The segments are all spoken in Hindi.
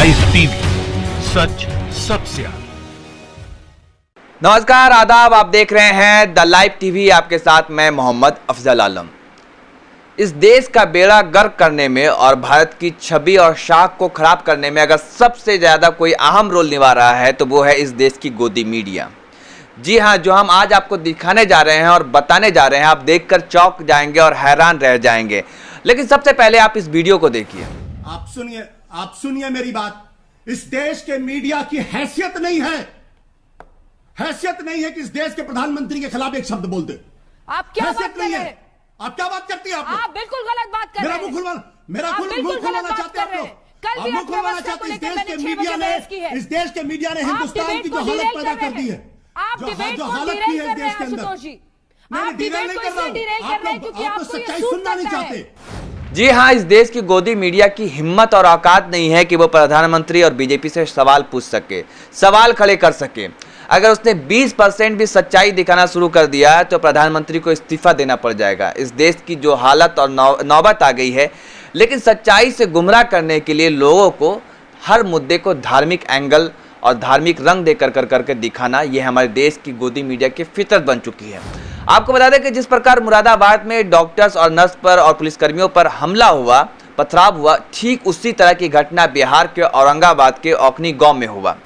लाइव टीवी, सच सबसे आगे। नमस्कार, आदाब। आप देख रहे हैं द लाइव टीवी। आपके साथ मैं मोहम्मद अफजल आलम। इस देश का बेड़ा गर्क करने में और भारत की छवि और शाख को खराब करने में अगर सबसे ज़्यादा कोई अहम रोल निभा रहा है तो वो है इस देश की गोदी मीडिया। जी हाँ, जो हम आज आपको दिखाने जा रहे हैं और बताने जा रहे हैं, आप देखकर चौंक जाएंगे और हैरान रह जाएंगे। लेकिन सबसे पहले आप इस वीडियो को देखिए। आप सुनिए मेरी बात। इस देश के मीडिया की हैसियत नहीं है कि इस देश के प्रधानमंत्री के खिलाफ एक शब्द बोल दे। आप क्या बात कर रहे हैं? आप क्या बात करती हैं? आप बिल्कुल गलत बात कर रहे हैं। मेरा मुंह खुलवाना चाहते हैं आप लोग। कल भी मुंह खुलवाना चाहते हैं। इस देश के मीडिया ने हिंदुस्तान की जो हालत पैदा कर दी है, आप डिबेट जो को हालत की डिरेल है कर इस रहे देश के हैं अंदर। आशुतोष जी। मैं आप डिरेल नहीं कर रहा हूं। क्योंकि आप लोग आपको सच्चाई सुनना नहीं चाहते। जी हाँ, इस देश की गोदी मीडिया की हिम्मत और औकात नहीं है कि वो प्रधानमंत्री और बीजेपी से सवाल पूछ सके, सवाल खड़े कर सके। अगर उसने 20% भी सच्चाई दिखाना शुरू कर दिया तो प्रधानमंत्री को इस्तीफा देना पड़ जाएगा। इस देश की जो हालत और नौबत आ गई है। लेकिन सच्चाई से गुमराह करने के लिए लोगों को हर मुद्दे को धार्मिक एंगल और धार्मिक रंग देकर करके दिखाना, यह हमारे देश की गोदी मीडिया की फितरत बन चुकी है। आपको बता दें कि जिस प्रकार मुरादाबाद में डॉक्टर्स और नर्स पर और पुलिसकर्मियों पर हमला हुआ, पथराव हुआ, ठीक उसी तरह की घटना बिहार के औरंगाबाद के औखनी गांव में हुआ।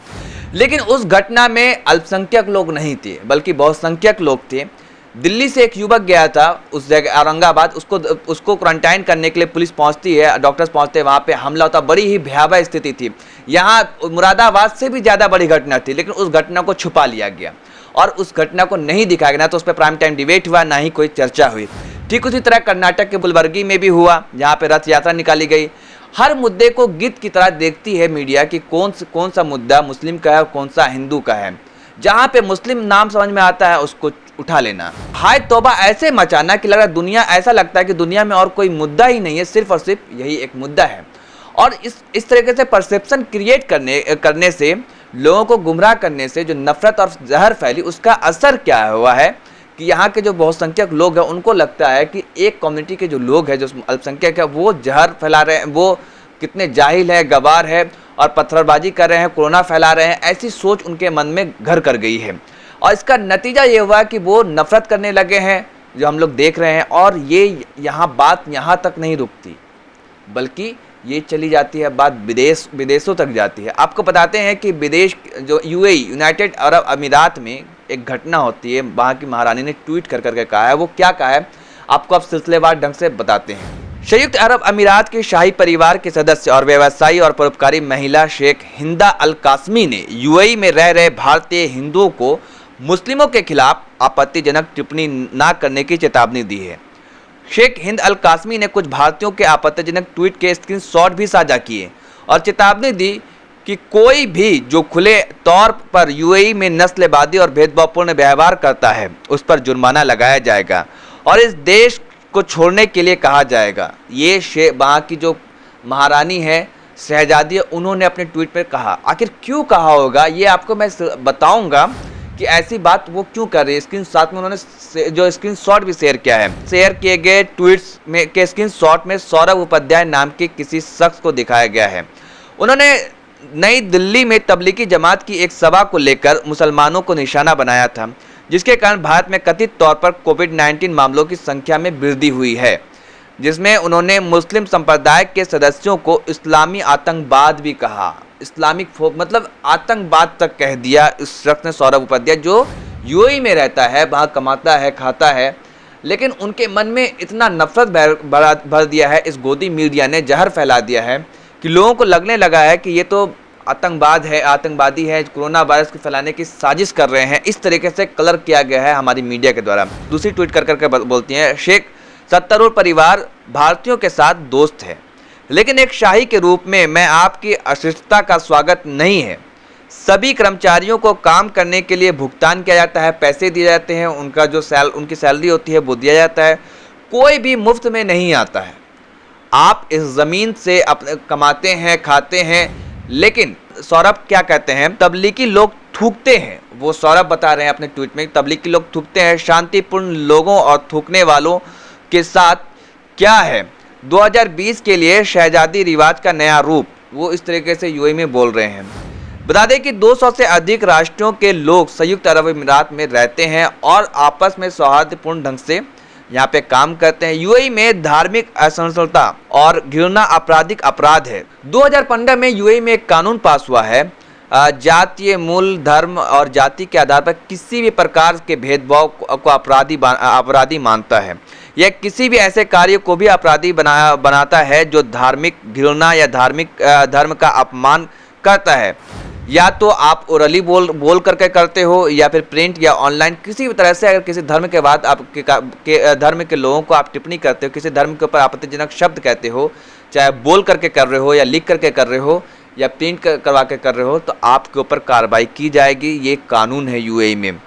लेकिन उस घटना में अल्पसंख्यक लोग नहीं थे, बल्कि बहुसंख्यक लोग थे। दिल्ली से एक युवक गया था उस जगह औरंगाबाद, उसको क्वारंटाइन करने के लिए पुलिस पहुंचती है, डॉक्टर्स पहुंचते हैं, वहाँ पे हमला होता। बड़ी ही भयावह स्थिति थी। यहाँ मुरादाबाद से भी ज़्यादा बड़ी घटना थी, लेकिन उस घटना को छुपा लिया गया और उस घटना को नहीं दिखाया गया। ना तो उस पर प्राइम टाइम डिबेट हुआ, ना ही कोई चर्चा हुई। ठीक उसी तरह कर्नाटक के बुलबर्गी में भी हुआ, जहाँ पे रथ यात्रा निकाली गई। हर मुद्दे को गिद्ध की तरह देखती है मीडिया कि कौन सा मुद्दा मुस्लिम का है और कौन सा हिंदू का है। जहाँ पे मुस्लिम नाम समझ में आता है उसको उठा लेना। हाय तौबा, ऐसे मचाना कि लग रहा दुनिया, ऐसा लगता है कि दुनिया में और कोई मुद्दा ही नहीं है, सिर्फ और सिर्फ यही एक मुद्दा है। और इस तरीके से परसेप्शन क्रिएट करने से, लोगों को गुमराह करने से जो नफरत और जहर फैली, उसका असर क्या हुआ है कि यहाँ के जो बहुसंख्यक लोग हैं उनको लगता है कि एक कम्युनिटी के जो लोग हैं, जो अल्पसंख्यक है, वो जहर फैला रहे हैं, वो कितने जाहिल है, गवार है और पत्थरबाजी कर रहे हैं, कोरोना फैला रहे हैं। ऐसी सोच उनके मन में घर कर गई है और इसका नतीजा ये हुआ कि वो नफरत करने लगे हैं, जो हम लोग देख रहे हैं। और ये बात यहाँ तक नहीं रुकती, बल्कि ये चली जाती है बात विदेशों तक जाती है। आपको बताते हैं कि विदेश जो यूएई, यूनाइटेड अरब अमीरात में एक घटना होती है। वहाँ की महारानी ने ट्वीट करके कहा है। वो क्या कहा है आपको अब सिलसिलेवार ढंग से बताते हैं। संयुक्त अरब अमीरात के शाही परिवार के सदस्य और व्यवसायी और परोपकारी महिला शेख हिंदा अल कासमी ने यूएई में रह रहे भारतीय हिंदुओं को मुस्लिमों के खिलाफ आपत्तिजनक टिप्पणी न करने की चेतावनी दी है। शेख हिंद अल कासमी ने कुछ भारतीयों के आपत्तिजनक ट्वीट के स्क्रीनशॉट भी साझा किए और चेतावनी दी कि कोई भी जो खुले तौर पर यूएई में नस्लवादी और भेदभावपूर्ण व्यवहार करता है उस पर जुर्माना लगाया जाएगा और इस देश को छोड़ने के लिए कहा जाएगा। ये वहाँ की जो महारानी है, शहजादी है, उन्होंने अपने ट्वीट पर कहा। आखिर क्यों कहा होगा ये आपको मैं बताऊंगा कि ऐसी बात वो क्यों कर रही है। स्क्रीनशॉट में उन्होंने जो स्क्रीनशॉट भी शेयर किया है, शेयर किए गए ट्वीट्स में के स्क्रीनशॉट में सौरभ उपाध्याय नाम के किसी शख्स को दिखाया गया है। उन्होंने नई दिल्ली में तबलीगी जमात की एक सभा को लेकर मुसलमानों को निशाना बनाया था, जिसके कारण भारत में कथित तौर पर कोविड-19 मामलों की संख्या में वृद्धि हुई है, जिसमें उन्होंने मुस्लिम संप्रदाय के सदस्यों को इस्लामी आतंकवाद भी कहा। इस्लामिक मतलब आतंकवाद तक कह दिया इस शख्स ने, सौरभ उपाध्याय, जो यूएई में रहता है, वहाँ कमाता है, खाता है। लेकिन उनके मन में इतना नफरत भर दिया है, इस गोदी मीडिया ने जहर फैला दिया है कि लोगों को लगने लगा है कि ये तो आतंकवाद है, आतंकवादी है, कोरोना वायरस को फैलाने की साजिश कर रहे हैं। इस तरीके से कलर किया गया है हमारी मीडिया के द्वारा। दूसरी ट्वीट करके बोलती हैं, शेख सत्तारूढ़ परिवार भारतीयों के साथ दोस्त है, लेकिन एक शाही के रूप में मैं आपकी अशिष्टता का स्वागत नहीं है। सभी कर्मचारियों को काम करने के लिए भुगतान किया जाता है, पैसे दिए जाते हैं, उनका जो उनकी सैलरी होती है वो दिया जाता है। कोई भी मुफ्त में नहीं आता है। आप इस ज़मीन से अपने कमाते हैं, खाते हैं। लेकिन सौरभ क्या कहते हैं, तबलीगी लोग थूकते हैं। वो सौरभ बता रहे हैं अपने ट्वीट में, तबलीगी लोग थूकते हैं। शांतिपूर्ण लोगों और थूकने वालों के साथ क्या है। 2020 के लिए शहजादी रिवाज का नया रूप वो इस तरीके से यूएई में बोल रहे हैं। बता दें कि 200 से अधिक राष्ट्रों के लोग संयुक्त अरब अमीरात में रहते हैं और आपस में सौहार्दपूर्ण ढंग से यहाँ पे काम करते हैं। यूएई में धार्मिक असहिष्णुता और घृणा आपराधिक अपराध है। 2015 में यूएई में एक कानून पास हुआ है, जातीय मूल, धर्म और जाति के आधार पर किसी भी प्रकार के भेदभाव को अपराधी मानता है। यह किसी भी ऐसे कार्य को भी अपराधी बनाता है जो धार्मिक घृणा या धर्म का अपमान करता है। या तो आप ओरली बोल करके करते हो या फिर प्रिंट या ऑनलाइन, किसी भी तरह से अगर किसी धर्म के बाद आपके धर्म के लोगों को आप टिप्पणी करते हो, किसी धर्म के ऊपर आपत्तिजनक शब्द कहते हो, चाहे बोल करके कर रहे हो या लिख करके कर रहे हो या प्रिंट करवा के कर रहे हो, तो आपके ऊपर कार्रवाई की जाएगी। ये कानून है यूएई में।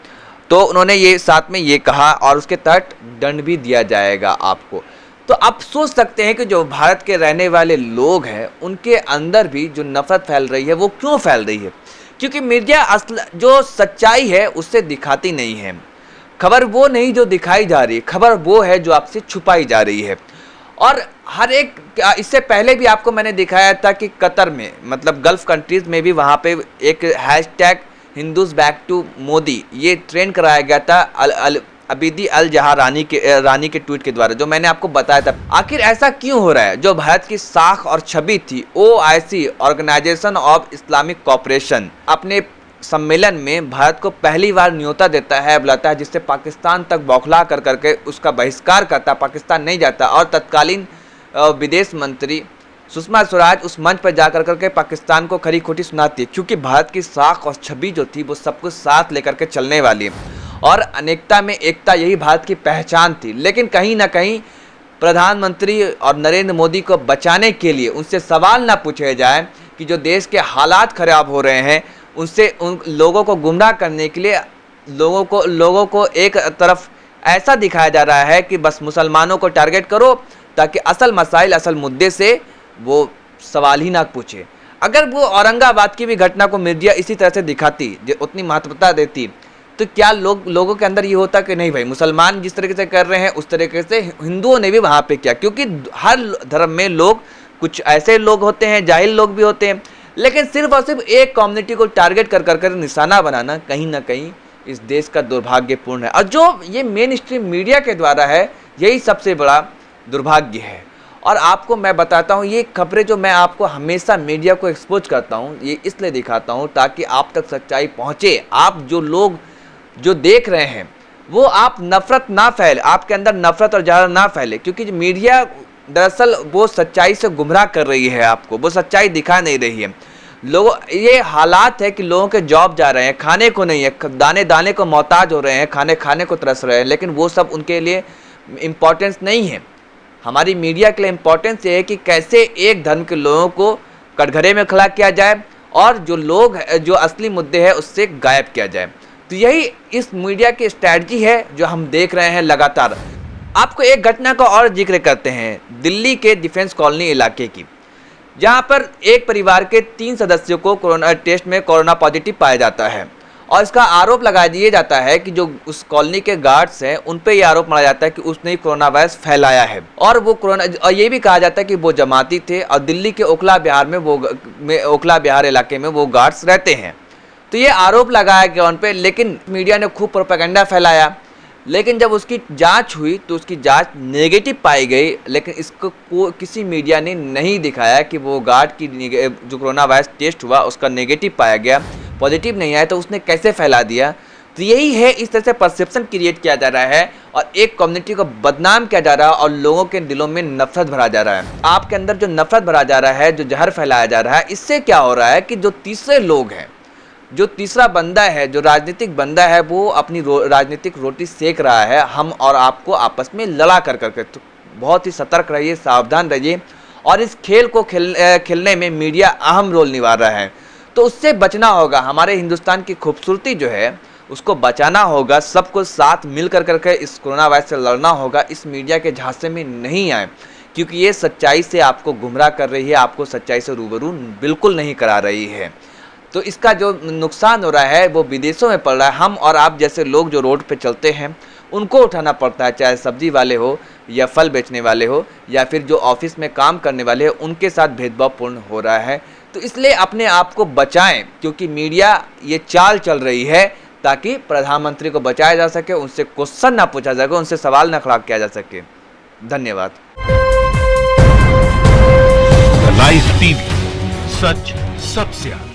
तो उन्होंने ये साथ में ये कहा और उसके तहत दंड भी दिया जाएगा आपको। तो आप सोच सकते हैं कि जो भारत के रहने वाले लोग हैं उनके अंदर भी जो नफरत फैल रही है वो क्यों फैल रही है? क्योंकि मीडिया जो सच्चाई है उससे दिखाती नहीं है। खबर वो नहीं जो दिखाई जा रही है, खबर वो है जो आपसे छुपाई जा रही है। और हर एक, इससे पहले भी आपको मैंने दिखाया था कि कतर में, मतलब गल्फ कंट्रीज में भी वहाँ पे एक hashtag Hindus back to Modi ये ट्रेंड कराया गया था अबीदी अल जहा रानी के ट्वीट के द्वारा, जो मैंने आपको बताया था। आखिर ऐसा क्यों हो रहा है? जो भारत की साख और छवि थी, OIC organisation of Islamic cooperation अपने सम्मेलन में भारत को पहली बार न्योता देता है, बुलाता है, जिससे पाकिस्तान तक बौखला करके उसका बहिष्कार करता, पाकिस्तान नहीं जाता। और तत्कालीन विदेश मंत्री सुषमा स्वराज उस मंच पर जाकर करके पाकिस्तान को खरी खोटी सुनाती है, क्योंकि भारत की साख और छवि जो थी वो सब कुछ साथ लेकर के चलने वाली है और अनेकता में एकता, यही भारत की पहचान थी। लेकिन कहीं ना कहीं प्रधानमंत्री और नरेंद्र मोदी को बचाने के लिए उनसे सवाल ना पूछे जाए कि जो देश के हालात खराब हो रहे हैं उनसे उन लोगों को गुमराह करने के लिए लोगों को एक तरफ ऐसा दिखाया जा रहा है कि बस मुसलमानों को टारगेट करो ताकि असल मसाइल, असल मुद्दे से वो सवाल ही ना पूछे। अगर वो औरंगाबाद की भी घटना को मीडिया इसी तरह से दिखाती, उतनी महत्वता देती, तो क्या लोगों के अंदर ये होता कि नहीं भाई, मुसलमान जिस तरीके से कर रहे हैं उस तरीके से हिंदुओं ने भी वहाँ पे किया। क्योंकि हर धर्म में लोग, कुछ ऐसे लोग होते हैं, जाहिल लोग भी होते हैं, लेकिन सिर्फ और सिर्फ एक कम्युनिटी को टारगेट कर निशाना बनाना कहीं ना कहीं इस देश का दुर्भाग्यपूर्ण है। और जो ये मेन स्ट्रीम मीडिया के द्वारा है, यही सबसे बड़ा दुर्भाग्य है। और आपको मैं बताता हूँ, ये खबरें जो मैं आपको हमेशा मीडिया को एक्सपोज करता हूँ, ये इसलिए दिखाता हूँ ताकि आप तक सच्चाई पहुँचे। आप जो लोग जो देख रहे हैं वो आप नफरत ना फैले, आपके अंदर नफरत और ज़्यादा ना फैले, क्योंकि मीडिया दरअसल वो सच्चाई से गुमराह कर रही है आपको, वो सच्चाई दिखा नहीं रही है। ये हालात है कि लोगों के जॉब जा रहे हैं, खाने को नहीं है, दाने दाने को मोहताज हो रहे हैं, खाने को तरस रहे हैं, लेकिन वो सब उनके लिए इम्पोर्टेंस नहीं है। हमारी मीडिया के लिए इम्पोर्टेंस ये है कि कैसे एक धर्म के लोगों को कटघरे में खड़ा किया जाए और जो असली मुद्दे हैं उससे गायब किया जाए। तो यही इस मीडिया की स्ट्रैटेजी है जो हम देख रहे हैं लगातार। आपको एक घटना का और जिक्र करते हैं, दिल्ली के डिफेंस कॉलोनी इलाके की, जहां पर एक परिवार के 3 सदस्यों को कोरोना टेस्ट में कोरोना पॉजिटिव पाया जाता है और इसका आरोप लगा दिया जाता है कि जो उस कॉलोनी के गार्ड्स हैं उन पे ये आरोप लगाया जाता है कि उसने ही कोरोना वायरस फैलाया है। और ये भी कहा जाता है कि वो जमाती थे और दिल्ली के ओखला बिहार इलाके में वो गार्ड्स रहते हैं। तो ये आरोप लगाया गया उन पर, लेकिन मीडिया ने खूब प्रोपेगेंडा फैलाया। लेकिन जब उसकी जांच हुई तो उसकी जांच नेगेटिव पाई गई, लेकिन इसको किसी मीडिया ने नहीं दिखाया कि वो गार्ड की जो कोरोना वायरस टेस्ट हुआ उसका नेगेटिव पाया गया, पॉजिटिव नहीं आया, तो उसने कैसे फैला दिया। तो यही है, इस तरह से परसेप्शन क्रिएट किया जा रहा है और एक कम्युनिटी को बदनाम किया जा रहा है और लोगों के दिलों में नफरत भरा जा रहा है। आपके अंदर जो नफरत भरा जा रहा है, जो जहर फैलाया जा रहा है, इससे क्या हो रहा है कि जो तीसरे लोग हैं, जो तीसरा बंदा है, जो राजनीतिक बंदा है, वो अपनी राजनीतिक रोटी सेक रहा है हम और आपको आपस में लड़ा करके। तो बहुत ही सतर्क रहिए, सावधान रहिए और इस खेल को खेलने में मीडिया अहम रोल निभा रहा है। तो उससे बचना होगा, हमारे हिंदुस्तान की खूबसूरती जो है उसको बचाना होगा, सबको साथ मिल करके इस कोरोना वायरस से लड़ना होगा। इस मीडिया के झांसे में नहीं आए, क्योंकि ये सच्चाई से आपको गुमराह कर रही है, आपको सच्चाई से रूबरू बिल्कुल नहीं करा रही है। तो इसका जो नुकसान हो रहा है वो विदेशों में पड़ रहा है। हम और आप जैसे लोग जो रोड पे चलते हैं उनको उठाना पड़ता है, चाहे सब्जी वाले हो या फल बेचने वाले हो या फिर जो ऑफिस में काम करने वाले हो, उनके साथ भेदभावपूर्ण हो रहा है। तो इसलिए अपने आप को बचाएं, क्योंकि मीडिया ये चाल चल रही है ताकि प्रधानमंत्री को बचाया जा सके, उनसे क्वेश्चन ना पूछा जा सके, उनसे सवाल ना खड़ा किया जा सके। धन्यवाद। लाइव टीवी, सच सबसे आगे।